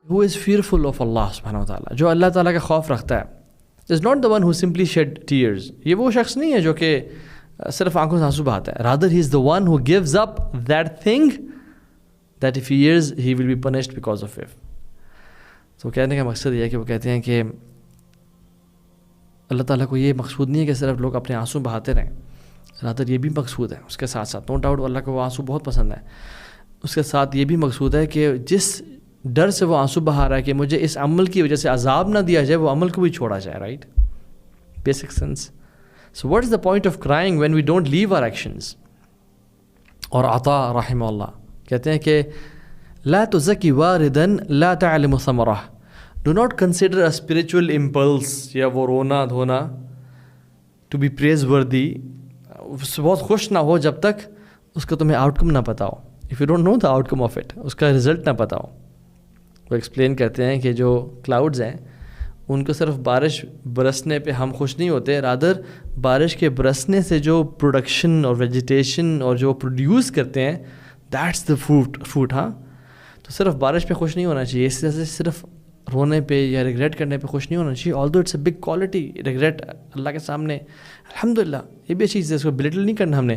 who is fearful of Allah subhanahu wa ta'ala, جو اللہ تعالیٰ کا خوف رکھتا ہے, is not the one who simply shed tears. یہ وہ شخص نہیں ہے جو کہ صرف آنکھوں سے آنسو بہاتا ہے. Rather he is the one who gives up that thing that if he hears he will be punished because of it. تو کہنے کا مقصد یہ ہے کہ وہ کہتے ہیں کہ اللہ تعالیٰ کو یہ مقصود نہیں ہے کہ صرف لوگ اپنے آنسو بہاتے رہیں, رادر یہ بھی مقصود ہے اس کے ساتھ ساتھ, نو ڈاؤٹ اللہ کو وہ آنسو بہت پسند ہے, اس کے ساتھ یہ بھی مقصود ہے کہ جس ڈر سے وہ آنسو بہا رہا ہے کہ مجھے اس عمل کی وجہ سے عذاب نہ دیا جائے, وہ عمل کو بھی چھوڑا جائے. Right, basic sense. So what is the point of crying when we don't leave our actions. اور عطا رحمہ اللہ کہتے ہیں کہ لا تزکی واردن لا تعلم ثمرہ. Do not consider a spiritual impulse, یا وہ رونا دھونا, ٹو بی پریز وردی, اس سے بہت خوش نہ ہو جب تک اس کا تمہیں آؤٹ کم نہ پتا ہو. If you don't know the outcome of it, اس کا رزلٹ نہ پتا ہو. وہ ایکسپلین کرتے ہیں کہ جو کلاؤڈز ہیں ان کو صرف بارش برسنے پہ ہم خوش نہیں ہوتے, رادر بارش کے برسنے سے جو پروڈکشن اور ویجیٹیشن اور جو پروڈیوس کرتے ہیں دیٹس دا فروٹ. ہاں, تو صرف بارش پہ خوش نہیں ہونا چاہیے, اس طرح سے صرف رونے پہ یا ریگریٹ کرنے پہ خوش نہیں ہونا چاہیے. Although it's a big quality regret اللہ کے سامنے, الحمدللہ یہ بھی اچھی چیز ہے, اس کو بلیٹل نہیں کرنا ہم نے,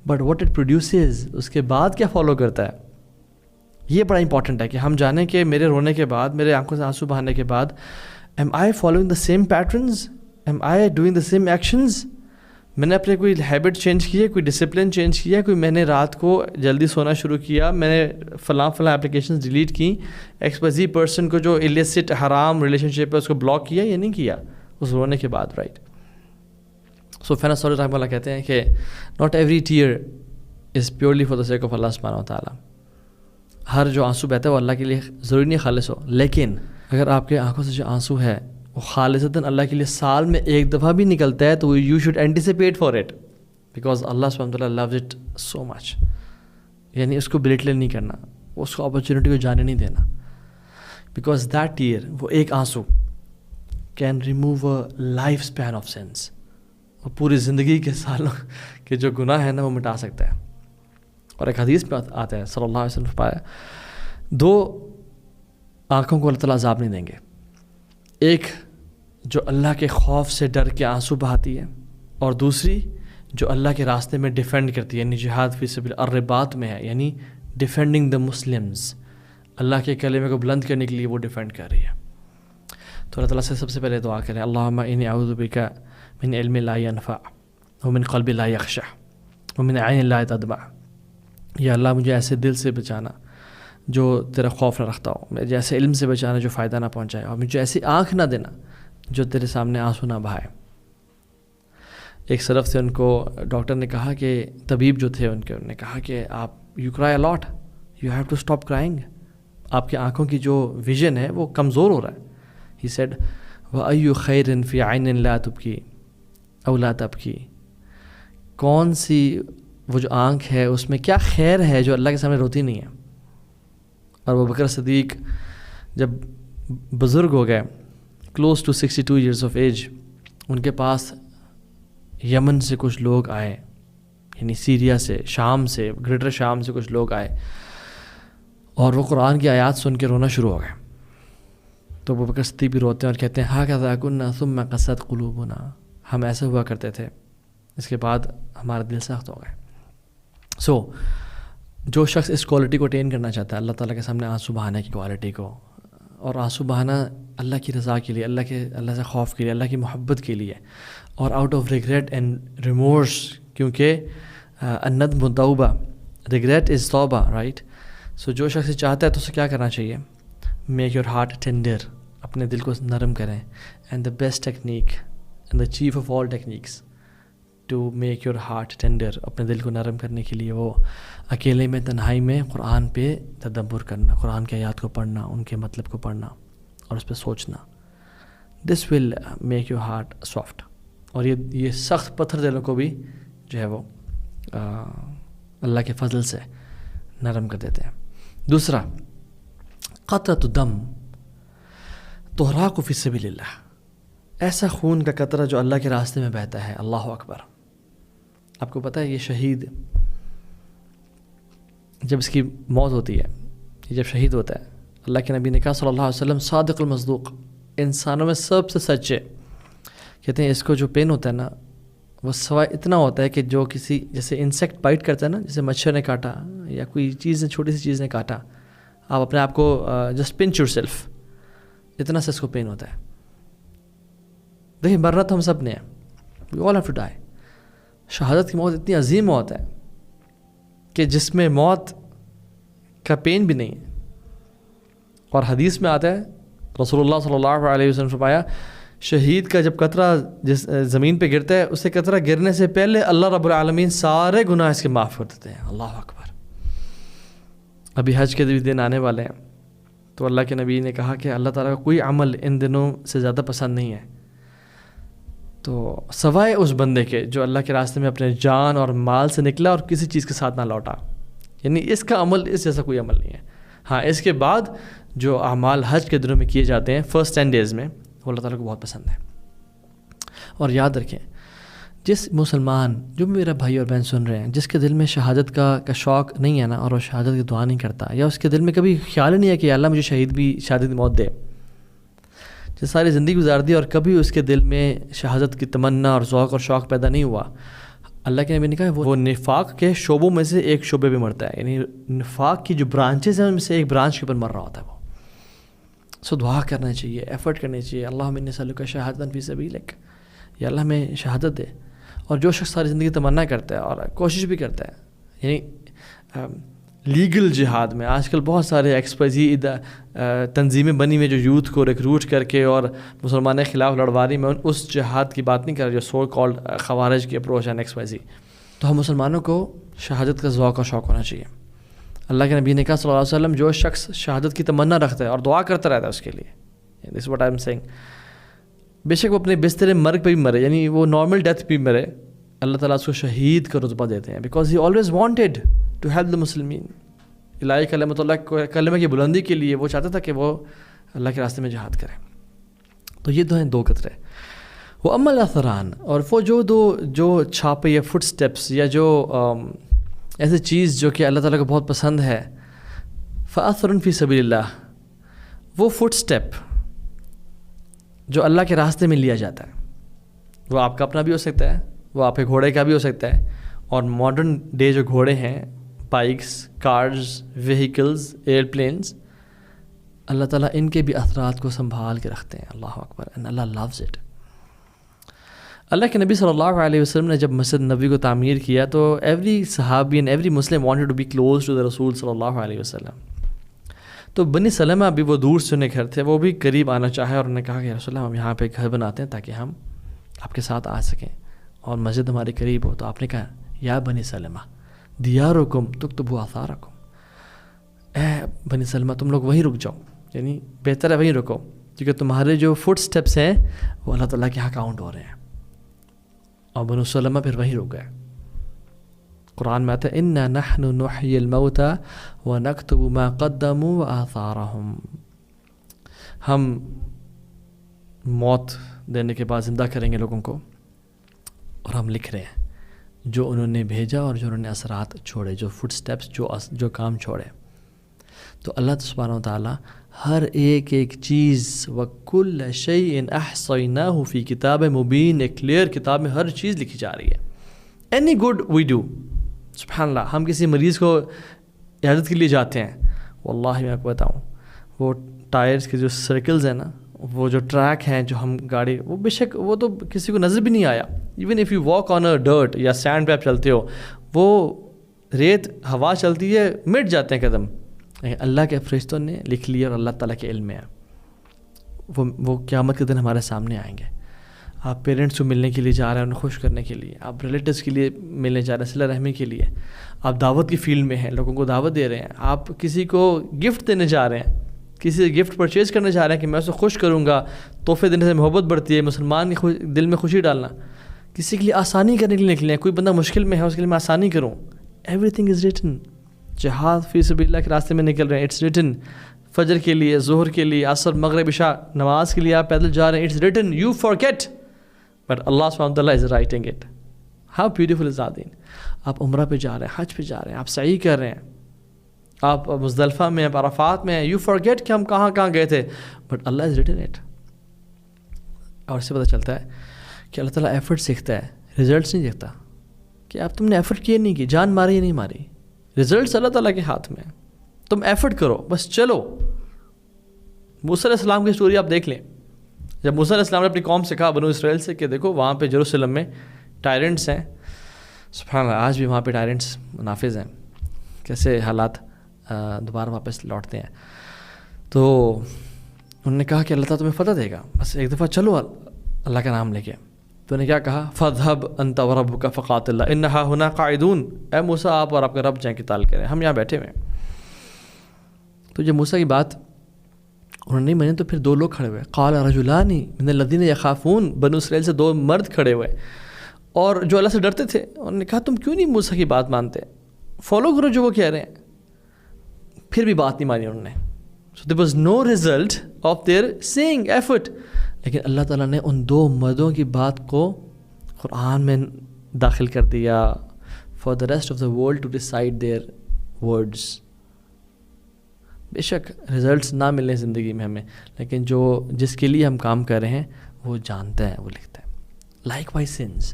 بٹ واٹ اٹ پروڈیوسز, اس کے بعد کیا فالو کرتا ہے, یہ بڑا امپورٹنٹ ہے کہ ہم جانیں کہ میرے رونے کے بعد, میرے آنکھوں سے آنسو بہانے کے بعد, am I following the same patterns, am I doing the same actions. میں نے اپنے کوئی ہیبٹ چینج کی ہے, کوئی ڈسپلن چینج کیا, کوئی میں نے رات کو جلدی سونا شروع کیا, میں نے فلاں اپلیکیشنز ڈیلیٹ کی, ایکسپزی پرسن کو جو الیسٹ حرام ریلیشن شپ ہے اس کو بلاک کیا یا نہیں کیا اس رونے کے بعد. رائٹ. سو فینا سوری رحمہ اللہ کہتے ہیں کہ not every tear is purely for the sake of اللہ سبحانہ و تعالیٰ. ہر جو آنسو بہتا ہے وہ اللہ کے لیے ضروری نہیں خالص ہو, لیکن اگر آپ کے آنکھوں سے جو آنسو ہے وہ خالصتاً اللہ کے لیے سال میں ایک دفعہ بھی نکلتا ہے تو you should anticipate for it, because اللہ سبحانہ و تعالیٰ لوز اٹ سو مچ. یعنی اس کو بلیٹل نہیں کرنا, اس کو اپرچونیٹی کو جانے نہیں دینا, بیکاز دیٹ ٹیئر, وہ ایک آنسو can remove a life span of sense, وہ پوری زندگی کے سالوں کے جو گناہ ہے نا وہ مٹا سکتا ہے. اور ایک حدیث میں آتا ہے صلی اللہ علیہ وسلم پایا, دو آنکھوں کو اللہ تعالیٰ عذاب نہیں دیں گے, ایک جو اللہ کے خوف سے ڈر کے آنسو بہاتی ہے, اور دوسری جو اللہ کے راستے میں ڈیفینڈ کرتی ہے, یعنی جہاد فی سبیل الرباط میں ہے, یعنی ڈیفینڈنگ دا مسلمز, اللہ کے کلمے کو بلند کرنے کے لیے وہ ڈیفینڈ کر رہی ہے. تو اللہ تعالیٰ سے سب سے پہلے دعا کریں, اللہم انی اعوذ بک من علم لا ینفع ومن قلب لا یخشع ومن عین لا تدمع. یا اللہ مجھے ایسے دل سے بچانا جو تیرا خوف نہ رکھتا ہو, مجھے ایسے علم سے بچانا جو فائدہ نہ پہنچائے, اور مجھے ایسی آنکھ نہ دینا جو تیرے سامنے آنسو نہ بہائے. ایک سلف سے ان کو ڈاکٹر نے کہا کہ طبیب جو تھے انہوں نے کہا کہ آپ you cry a lot, you have to stop crying, آپ کی آنکھوں کی جو ویژن ہے وہ کمزور ہو رہا ہے. ہی سیڈ وَأَيُّ خَيْرٍ فِي عَيْنٍ لَا تُبْكِي أَوْ لَا تَبْكِي. کون سی وہ جو آنکھ ہے اس میں کیا خیر ہے جو اللہ کے سامنے روتی نہیں ہے. اور ابو بکر صدیق جب بزرگ ہو گئے, close to 62 years of age, ان کے پاس یمن سے کچھ لوگ آئے, یعنی سیریا سے, شام سے, گریٹر شام سے کچھ لوگ آئے, اور وہ قرآن کی آیات سن کے رونا شروع ہو گئے. تو ابو بکر صدیق بھی روتے ہیں اور کہتے ہیں ہاکذا کنا ثم قست قلوبنا, ہم ایسے ہوا کرتے تھے, اس کے بعد ہمارا دل سخت ہو گئے. سو جو شخص اس کوالٹی کو اٹین کرنا چاہتا ہے, اللہ تعالیٰ کے سامنے آنسو بہانے کی کوالٹی کو, اور آنسو بہانا اللہ کی رضا کے لیے, اللہ سے خوف کے لیے, اللہ کی محبت کے لیے, اور out of regret and remorse, کیونکہ الندم توبہ, ریگریٹ از توبہ. رائٹ. سو جو شخص چاہتا ہے تو اسے کیا کرنا چاہیے, میک یور ہارٹ ٹینڈر, اپنے دل کو نرم کریں. And the best technique and the chief of all techniques to make your heart tender, اپنے دل کو نرم کرنے کے لیے وہ اکیلے میں, تنہائی میں قرآن پہ تدبر کرنا, قرآن کی آیات کو پڑھنا, ان کے مطلب کو پڑھنا اور اس پہ سوچنا. This will make your heart soft, اور یہ سخت پتھر دلوں کو بھی جو ہے وہ اللہ کے فضل سے نرم کر دیتے ہیں. دوسرا, قطرۃ الدم تحراق فی سبیل اللہ, ایسا خون کا قطرہ جو اللہ کے راستے میں بہتا ہے. اللہ اکبر. آپ کو پتہ ہے یہ شہید جب اس کی موت ہوتی ہے, جب شہید ہوتا ہے, اللہ کے نبی نے کہا صلی اللہ علیہ وسلم صادق المصدوق، انسانوں میں سب سے سچے. کہتے ہیں اس کو جو پین ہوتا ہے نا وہ سوائے اتنا ہوتا ہے کہ جو کسی جیسے انسیکٹ بائٹ کرتا ہے نا، جیسے مچھر نے کاٹا یا کوئی چیز نے چھوٹی سی چیز نے کاٹا، آپ اپنے آپ کو جسٹ پنچ یور سیلف، اتنا سے اس کو پین ہوتا ہے. دیکھیں مرنا تو ہم سب نے ہے، وی آل ہیو ٹو ڈائی. شہادت کی موت اتنی عظیم موت ہے کہ جس میں موت کا پین بھی نہیں ہے. اور حدیث میں آتا ہے رسول اللہ صلی اللہ علیہ وسلم فرمایا شہید کا جب قطرہ جس زمین پہ گرتا ہے، اسے قطرہ گرنے سے پہلے اللہ رب العالمین سارے گناہ اس کے معاف کر دیتے ہیں. اللہ اکبر. ابھی حج کے دن آنے والے ہیں تو اللہ کے نبی نے کہا کہ اللہ تعالیٰ کا کوئی عمل ان دنوں سے زیادہ پسند نہیں ہے تو سوائے اس بندے کے جو اللہ کے راستے میں اپنے جان اور مال سے نکلا اور کسی چیز کے ساتھ نہ لوٹا. یعنی اس کا عمل اس جیسا کوئی عمل نہیں ہے. ہاں اس کے بعد جو اعمال حج کے دنوں میں کیے جاتے ہیں فرسٹ 10 days میں، وہ اللہ تعالیٰ کو بہت پسند ہے. اور یاد رکھیں جس مسلمان جو میرا بھائی اور بہن سن رہے ہیں جس کے دل میں شہادت کا شوق نہیں ہے نا، اور وہ شہادت کی دعا نہیں کرتا، یا اس کے دل میں کبھی خیال ہی نہیں ہے کہ اللہ مجھے شہادت کی موت دے، جس ساری زندگی گزار دی اور کبھی اس کے دل میں شہادت کی تمنا اور ذوق اور شوق پیدا نہیں ہوا، اللہ کے نبی نے کہا وہ نفاق کے شعبوں میں سے ایک شعبے پہ مرتا ہے. یعنی نفاق کی جو برانچز ہیں ان میں سے ایک برانچ کے اوپر مر رہا ہوتا ہے وہ. سو دعا کرنا چاہیے، ایفرٹ کرنی چاہیے. اللہم انی اسألک شہادۃ فی سبیلک، یا اللہ ہمیں شہادت دے. اور جو شخص ساری زندگی تمنا کرتا ہے اور کوشش بھی کرتا ہے، یعنی لیگل جہاد میں آج کل بہت سارے ایکسپائزی تنظیمیں بنی ہوئی جو یوتھ کو ریکروٹ کر کے اور مسلمانوں کے خلاف لڑواری میں اس جہاد کی بات نہیں کر رہے جو سو کالڈ خوارج کی اپروچ ہے ایکسپائزی. تو ہم مسلمانوں کو شہادت کا ذوق اور شوق ہونا چاہیے. اللہ کے نبی نے کہا صلی اللہ علیہ وسلم جو شخص شہادت کی تمنا رکھتا ہے اور دعا کرتا رہتا ہے اس کے لیے، this what I am saying, بے شک وہ اپنے بستر مرگ پہ بھی مرے، یعنی وہ نارمل ڈیتھ بھی مرے، اللہ تعالیٰ اس کو شہید کا رتبہ دیتے ہیں. Because he always wanted to help the مسلمین. الہی کلمۃ اللہ کلمہ کی بلندی کے لیے وہ چاہتا تھا کہ وہ اللہ کے راستے میں جہاد کرے. تو یہ دو قطرے. وہ اما الاثران، اور وہ جو چھاپے یا فٹ سٹیپس یا جو ایسی چیز جو کہ اللہ تعالیٰ کو بہت پسند ہے، فاثر فی سبیل اللہ، وہ فٹ سٹیپ جو اللہ کے راستے میں لیا جاتا ہے، وہ آپ کا اپنا بھی ہو سکتا ہے، وہ آپ کے گھوڑے کا بھی ہو سکتا ہے. اور ماڈرن ڈے جو گھوڑے ہیں، بائکس، کارز، وہیکلز، ایئرپلینز، اللہ تعالیٰ ان کے بھی اثرات کو سنبھال کے رکھتے ہیں. اللہ اکبر. And Allah loves it. Allah کے نبی صلی اللہ علیہ وسلم نے جب مسجد نبوی کو تعمیر کیا تو ایوری صحابی and every Muslim wanted to be close to the رسول صلی اللہ علیہ وسلم. تو بنی سلمہ بھی وہ دور سے انہیں گھر تھے، وہ بھی قریب آنا چاہے اور انہوں نے کہا کہ رسول اللہ ہم یہاں پہ گھر بناتے ہیں تاکہ ہم آپ کے ساتھ آ سکیں اور مسجد ہمارے قریب ہو. تو آپ نے کہا یا بنی سلمہ دیارکم تکتبوا آثارکم، اے بنی سلمہ تم لوگ وہیں رک جاؤ، یعنی بہتر ہے وہیں رکو کیونکہ تمہارے جو فٹ سٹیپس ہیں وہ اللہ تعالیٰ کے یہاں کاؤنٹ ہو رہے ہیں. اور بنو سلمہ پھر وہیں رک گئے. قرآن میں آتا ہے انا نحن نحیی الموتى ونکتب ما قدموا وآثارهم، ہم موت دینے کے بعد زندہ کریں گے لوگوں کو اور ہم لکھ رہے ہیں جو انہوں نے بھیجا اور جو انہوں نے اثرات چھوڑے، جو فٹ سٹیپس، جو کام چھوڑے. تو اللہ سبحانہ و تعالیٰ ہر ایک چیز وَكُلَّ شَيْءٍ أَحْصَيْنَاهُ فِي كِتَابٍ مُبِينٍ، ایک کلیئر کتاب میں ہر چیز لکھی جا رہی ہے. اینی گڈ وی ڈو، سبحان اللہ. ہم کسی مریض کو عیادت کے لیے جاتے ہیں، واللہ میں آپ کو بتاؤں وہ ٹائرز کے جو سرکلز ہیں نا، وہ جو ٹریک ہیں جو ہم گاڑی، وہ بے شک وہ تو کسی کو نظر بھی نہیں آیا. Even if you walk on a dirt یا سینڈ پہ آپ چلتے ہو، وہ ریت ہوا چلتی ہے مٹ جاتے ہیں قدم، اللہ کے فرشتوں نے لکھ لیا اور اللہ تعالیٰ کے علم میں ہے. وہ قیامت کے دن ہمارے سامنے آئیں گے. آپ پیرنٹس کو ملنے کے لیے جا رہے ہیں، انہیں خوش کرنے کے لیے، آپ ریلیٹیوز کے لیے ملنے جا رہے ہیں، صلہ رحمی کے لیے، آپ دعوت کی فیلڈ میں ہیں، لوگوں کو دعوت دے رہے ہیں، آپ کسی کو گفٹ دینے جا رہے ہیں، کسی سے گفٹ پرچیز کرنے جا رہے ہیں کہ میں اسے خوش کروں گا. تحفے دینے سے محبت بڑھتی ہے، مسلمان کے دل میں خوشی ڈالنا، کسی کے لیے آسانی کرنے کے لیے نکلے ہیں، کوئی بندہ مشکل میں ہے اس کے لیے میں آسانی کروں. Every thing is written. جہاد فی سبیل اللہ کے راستے میں نکل رہے ہیں، اٹس ریٹن. فجر کے لیے، ظہر کے لیے، عصر، مغرب، عشاء نماز کے لیے آپ پیدل جا رہے ہیں، it's written. You forget but Allah سبحانہ وتعالیٰ is writing it. How beautiful is that. آپ عمرہ پہ جا رہے ہیں، حج پہ جا رہے ہیں، آپ سعی کر رہے ہیں، آپ مزدلفہ میں ہیں، عرفات میں ہیں، یو فارگیٹ کہ ہم کہاں کہاں گئے تھے، but Allah is written it. اور اس سے پتہ چلتا ہے کہ اللہ تعالیٰ ایفرٹ سیکھتا ہے، ریزلٹس نہیں دیکھتا. کہ اب تم نے ایفرٹ کیے نہیں کی، جان ماری یا نہیں ماری، ریزلٹس اللہ تعالیٰ کے ہاتھ میں. تم ایفرٹ کرو، بس چلو. موسیٰ علیہ السلام کی سٹوری آپ دیکھ لیں. جب موسیٰ علیہ السلام نے اپنی قوم سے کہا، بنو اسرائیل سے، کہ دیکھو وہاں پہ جیروسلم میں ٹائرنٹس ہیں. سبحان اللہ، آج بھی وہاں پہ ٹائرنٹس نافذ ہیں. کیسے حالات دوبارہ واپس لوٹتے ہیں. تو انہوں نے کہا کہ اللہ تعالیٰ تمہیں فتح دے گا، بس ایک دفعہ چلو اللہ کا نام لے کے. تو انہوں نے کیا کہا، فَاذْهَبْ أَنْتَ وَرَبُّكَ فَقَاتِلَا إِنَّهَا هُنَا قَاعِدُونَ. اے موسیٰ آپ اور آپ کے رب جائیں قتال کریں، ہم یہاں بیٹھے ہوئے ہیں. تو جب موسیٰ کی بات انہوں نے نہیں مانی، تو پھر دو لوگ کھڑے ہوئے. قَالَ رَجُلَانِ مِنَ الَّذِينَ يَخَافُونَ. بنو اسرائیل سے دو مرد کھڑے ہوئے اور جو اللہ سے ڈرتے تھے. انہوں نے کہا تم کیوں نہیں موسیٰ کی بات مانتے، فالو کرو جو وہ کہہ رہے ہیں. پھر بھی بات نہیں مانی انہوں نے. So there was no result of their saying effort. لیکن اللہ تعالیٰ نے ان دو مردوں کی بات کو قرآن میں داخل کر دیا for the rest of the world to decide their words. بے شک رزلٹس نہ ملیں زندگی میں ہمیں، لیکن جس کے لیے ہم کام کر رہے ہیں وہ جانتا ہے، وہ لکھتا ہے. Likewise sins.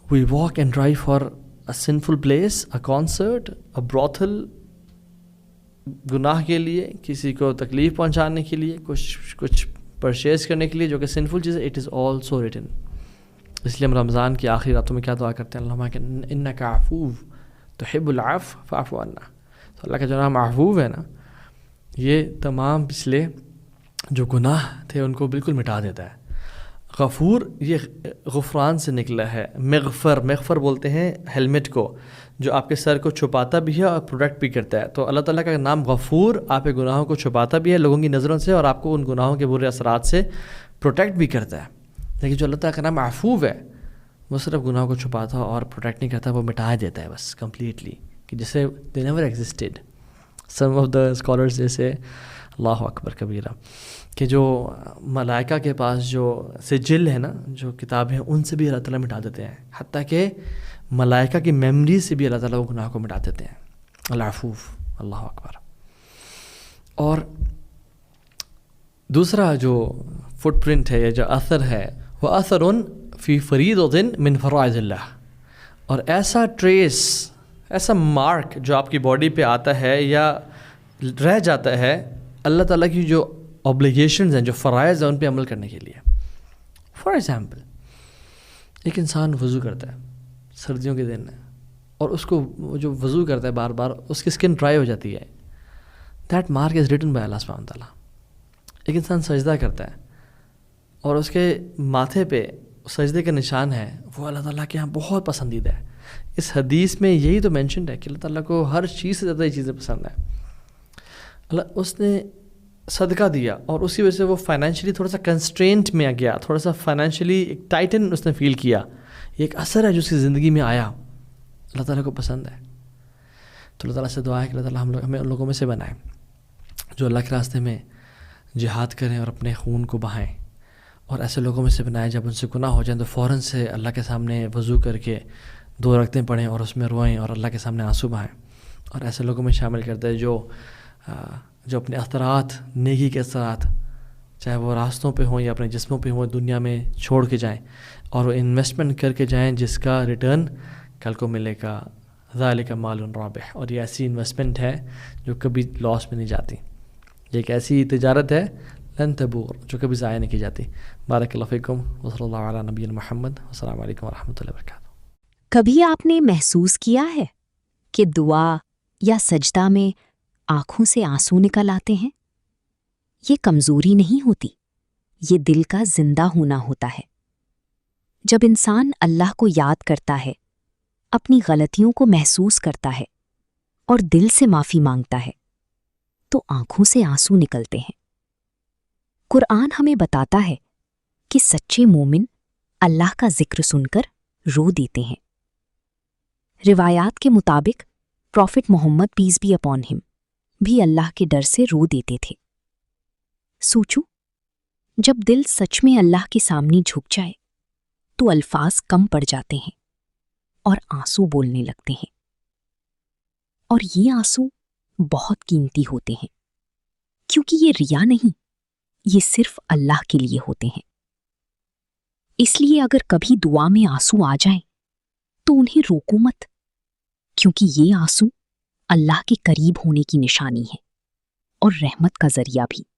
We walk and drive for a sinful place, a concert, a brothel. گناہ کے لیے، کسی کو تکلیف پہنچانے کے لیے، کچھ پرچیز کرنے کے لیے جو کہ سنفل چیز ہے. It is also written. اس لیے ہم رمضان کی آخری راتوں میں کیا دعا کرتے ہیں، اللہم انک عفو تحب العفو فاعف عنا. تو اللہ کا جو نام عفو ہے نا، یہ تمام پچھلے جو گناہ تھے ان کو بالکل مٹا دیتا ہے. غفور یہ غفران سے نکلا ہے. مغفر بولتے ہیں ہیلمٹ کو، جو آپ کے سر کو چھپاتا بھی ہے اور پروٹیکٹ بھی کرتا ہے. تو اللہ تعالیٰ کا نام غفور آپ کے گناہوں کو چھپاتا بھی ہے لوگوں کی نظروں سے، اور آپ کو ان گناہوں کے برے اثرات سے پروٹیکٹ بھی کرتا ہے. لیکن جو اللہ تعالیٰ کا نام عفو ہے، وہ صرف گناہوں کو چھپاتا اور پروٹیکٹ نہیں کرتا، وہ مٹا دیتا ہے بس کمپلیٹلی، کہ جسے they never existed. Some of the scholars جیسے اللہ اکبر کبیرہ، کہ جو ملائکہ کے پاس جو سجل ہے نا، جو کتابیں ہیں، ان سے بھی اللہ تعالیٰ مٹا دیتے ہیں. حتیٰ کہ ملائکہ کی میموری سے بھی اللہ تعالیٰ وہ گناہ کو مٹا دیتے ہیں. العفو، اللہ اکبر. اور دوسرا جو فٹ پرنٹ ہے یا جو اثر ہے، وہ اثر فی فریضۃ من فرائض اللہ. اور ایسا ٹریس، ایسا مارک جو آپ کی باڈی پہ آتا ہے یا رہ جاتا ہے اللہ تعالیٰ کی جو اوبلیگیشنز ہیں، جو فرائض ہیں، ان پہ عمل کرنے کے لیے. فار ایگزامپل، ایک انسان وضو کرتا ہے سردیوں کے دن میں، اور اس کو جو وضو کرتا ہے بار بار، اس کی اسکن ڈرائی ہو جاتی ہے. That mark is written by Allah سبحانہ وتعالیٰ. ایک انسان سجدہ کرتا ہے اور اس کے ماتھے پہ سجدے کا نشان ہے، وہ اللہ تعالیٰ کے یہاں بہت پسندیدہ ہے. اس حدیث میں یہی تو مینشنڈ ہے کہ اللہ تعالیٰ کو ہر چیز سے زیادہ یہ چیزیں پسند ہیں. اللہ اس نے صدقہ دیا اور اسی وجہ سے وہ فائنینشلی تھوڑا سا کنسٹرینٹ میں گیا، تھوڑا سا فائنینشلی ایک ٹائٹن اس نے فیل کیا. یہ ایک اثر ہے جو اس کی زندگی میں آیا، اللہ تعالیٰ کو پسند ہے. تو اللہ تعالیٰ سے دعا ہے کہ اللہ تعالیٰ ہمیں ان لوگوں میں سے بنائے جو اللہ کے راستے میں جہاد کریں اور اپنے خون کو بہائیں، اور ایسے لوگوں میں سے بنائے جب ان سے گناہ ہو جائیں تو فوراً سے اللہ کے سامنے وضو کر کے 2 رکعتیں پڑھیں اور اس میں روئیں اور اللہ کے سامنے آنسو بہائیں. اور ایسے لوگوں میں شامل کرتا ہے جو اپنے اثرات، نیکی کے اثرات، چاہے وہ راستوں پہ ہوں یا اپنے جسموں پہ ہوں، دنیا میں چھوڑ کے جائیں اور وہ انویسٹمنٹ کر کے جائیں جس کا ریٹرن کل کو ملے گا. ذالک مال رابح. اور یہ ایسی انویسٹمنٹ ہے جو کبھی لاس میں نہیں جاتی. یہ ایک ایسی تجارت ہے لن تبور، جو کبھی ضائع نہیں کی جاتی. بارک اللہ فیکم وصلی اللہ علی نبی محمد. السلام علیکم ورحمۃ اللہ وبرکاتہ. کبھی آپ نے محسوس کیا ہے کہ دعا یا سجدہ میں آنکھوں سے آنسو نکل آتے ہیں؟ یہ کمزوری نہیں ہوتی، یہ دل کا زندہ ہونا ہوتا ہے. جب انسان اللہ کو یاد کرتا ہے، اپنی غلطیوں کو محسوس کرتا ہے اور دل سے معافی مانگتا ہے تو آنکھوں سے آنسو نکلتے ہیں. قرآن ہمیں بتاتا ہے کہ سچے مومن اللہ کا ذکر سن کر رو دیتے ہیں. روایات کے مطابق prophet Muhammad peace be upon him بھی اللہ کے ڈر سے رو دیتے تھے. سوچو، جب دل سچ میں اللہ کے سامنے جھک جائے تو الفاظ کم پڑ جاتے ہیں اور آنسو بولنے لگتے ہیں. اور یہ آنسو بہت قیمتی ہوتے ہیں، کیونکہ یہ ریا نہیں، یہ صرف اللہ کے لیے ہوتے ہیں۔ اس لیے اگر کبھی دعا میں آنسو آ جائیں تو انہیں روکو مت، کیونکہ یہ آنسو اللہ کے قریب ہونے کی نشانی ہے اور رحمت کا ذریعہ بھی۔